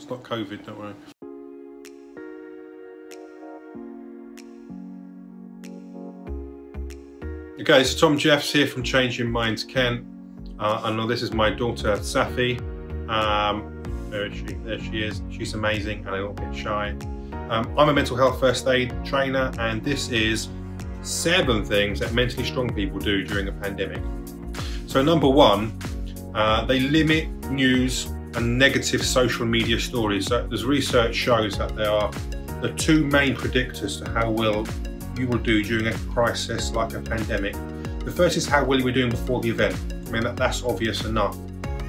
It's not COVID, don't worry. Okay, so Tom Jeffs here from Changing Minds Kent. I know this is my daughter Safi. Where is she? There she is. She's amazing and a little bit shy. I'm a mental health first aid trainer, and this is 7 things that mentally strong people do during a pandemic. So number 1, they limit news and negative social media stories. So there's research shows that there are the 2 main predictors to how well you will do during a crisis like a pandemic. The first is how well you were doing before the event. I mean, that's obvious enough.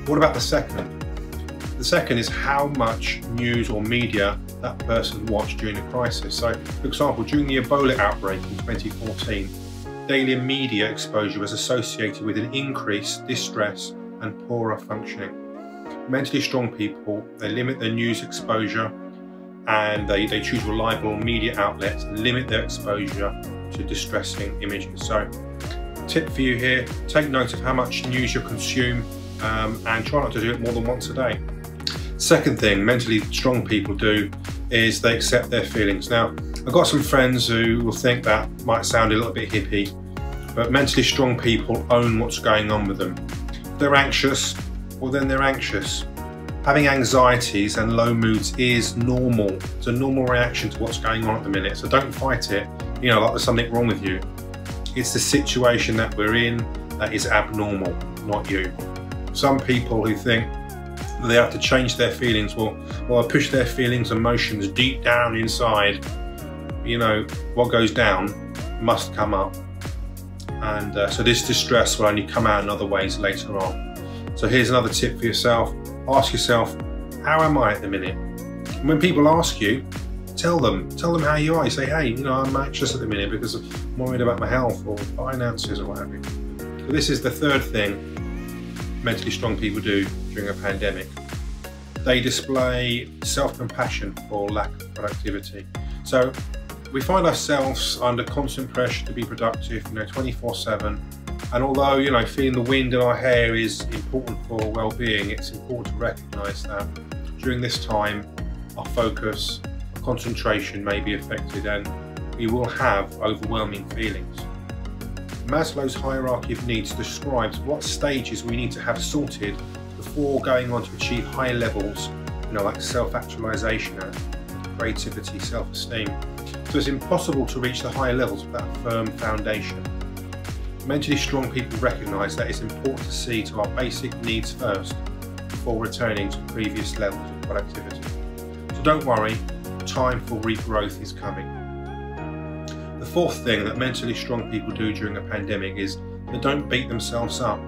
What about the second? The second is how much news or media that person watched during the crisis. So, for example, during the Ebola outbreak in 2014, daily media exposure was associated with an increased distress and poorer functioning. Mentally strong people, they limit their news exposure, and they choose reliable media outlets and limit their exposure to distressing images. So, tip for you here, take note of how much news you consume and try not to do it more than once a day. Second thing mentally strong people do is they accept their feelings. Now, I've got some friends who will think that might sound a little bit hippie, but mentally strong people own what's going on with them. If they're anxious, well then they're anxious. Having anxieties and low moods is normal. It's a normal reaction to what's going on at the minute, so don't fight it, you know, like there's something wrong with you. It's the situation that we're in that is abnormal, not you. Some people who think they have to change their feelings, well, push their feelings, emotions deep down inside. You know, what goes down must come up. And so this distress will only come out in other ways later on. So here's another tip for yourself. Ask yourself, how am I at the minute? And when people ask you, tell them how you are. You say, hey, you know, I'm anxious at the minute because I'm worried about my health or finances or what have you. So this is the third thing mentally strong people do during a pandemic. They display self-compassion for lack of productivity. So we find ourselves under constant pressure to be productive, you know, 24/7. And although, you know, feeling the wind in our hair is important for well-being, it's important to recognise that during this time, our focus, our concentration may be affected, and we will have overwhelming feelings. Maslow's hierarchy of needs describes what stages we need to have sorted before going on to achieve higher levels, you know, like self-actualization, creativity, self-esteem. So it's impossible to reach the higher levels without a firm foundation. Mentally strong people recognise that it's important to see to our basic needs first before returning to previous levels of productivity. So don't worry, time for regrowth is coming. The fourth thing that mentally strong people do during a pandemic is they don't beat themselves up.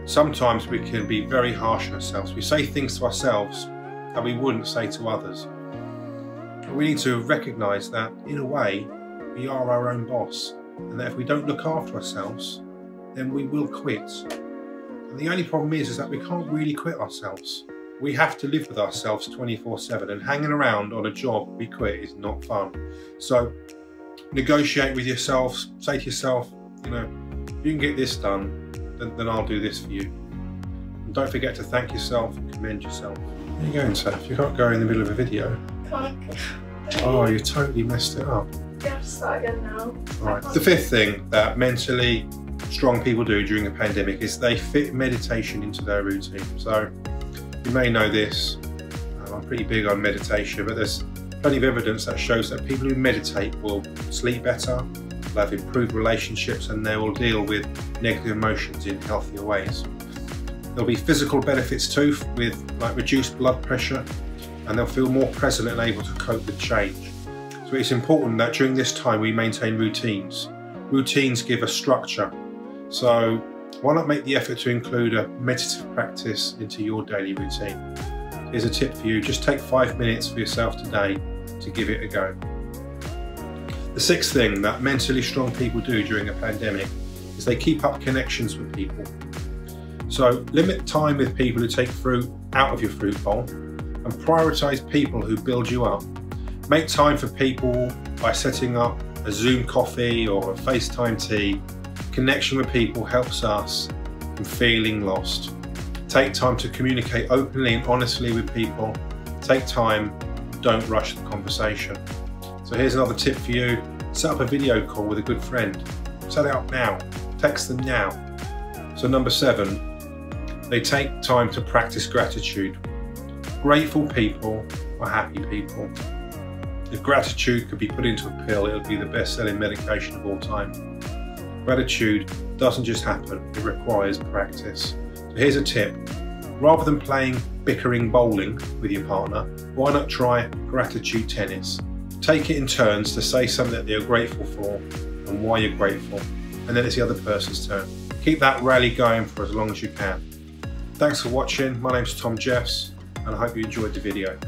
Sometimes we can be very harsh on ourselves. We say things to ourselves that we wouldn't say to others. But we need to recognise that, in a way, we are our own boss, and that if we don't look after ourselves, then we will quit. And the only problem is that we can't really quit ourselves. We have to live with ourselves 24/7, and hanging around on a job we quit is not fun. So negotiate with yourself, say to yourself, you know, if you can get this done, then I'll do this for you. And don't forget to thank yourself and commend yourself. Where are you going, Seth? You can't go in the middle of a video. Oh, you totally messed it up. You have to start again now. Right. The fifth thing that mentally strong people do during a pandemic is they fit meditation into their routine. So you may know this, I'm pretty big on meditation, but there's plenty of evidence that shows that people who meditate will sleep better, they'll have improved relationships, and they will deal with negative emotions in healthier ways. There'll be physical benefits too, with like reduced blood pressure, and they'll feel more present and able to cope with change. So it's important that during this time we maintain routines. Routines give us structure. So why not make the effort to include a meditative practice into your daily routine? Here's a tip for you, just take 5 minutes for yourself today to give it a go. The sixth thing that mentally strong people do during a pandemic is they keep up connections with people. So limit time with people who take fruit out of your fruit bowl, and prioritise people who build you up. Make time for people by setting up a Zoom coffee or a FaceTime tea. Connection with people helps us from feeling lost. Take time to communicate openly and honestly with people. Take time, don't rush the conversation. So here's another tip for you. Set up a video call with a good friend. Set it up now, text them now. So number 7, they take time to practice gratitude. Grateful people are happy people. If gratitude could be put into a pill, it would be the best-selling medication of all time. Gratitude doesn't just happen, it requires practice. So here's a tip. Rather than playing bickering bowling with your partner, why not try gratitude tennis? Take it in turns to say something that you're grateful for and why you're grateful, and then it's the other person's turn. Keep that rally going for as long as you can. Thanks for watching. My name's Tom Jeffs, and I hope you enjoyed the video.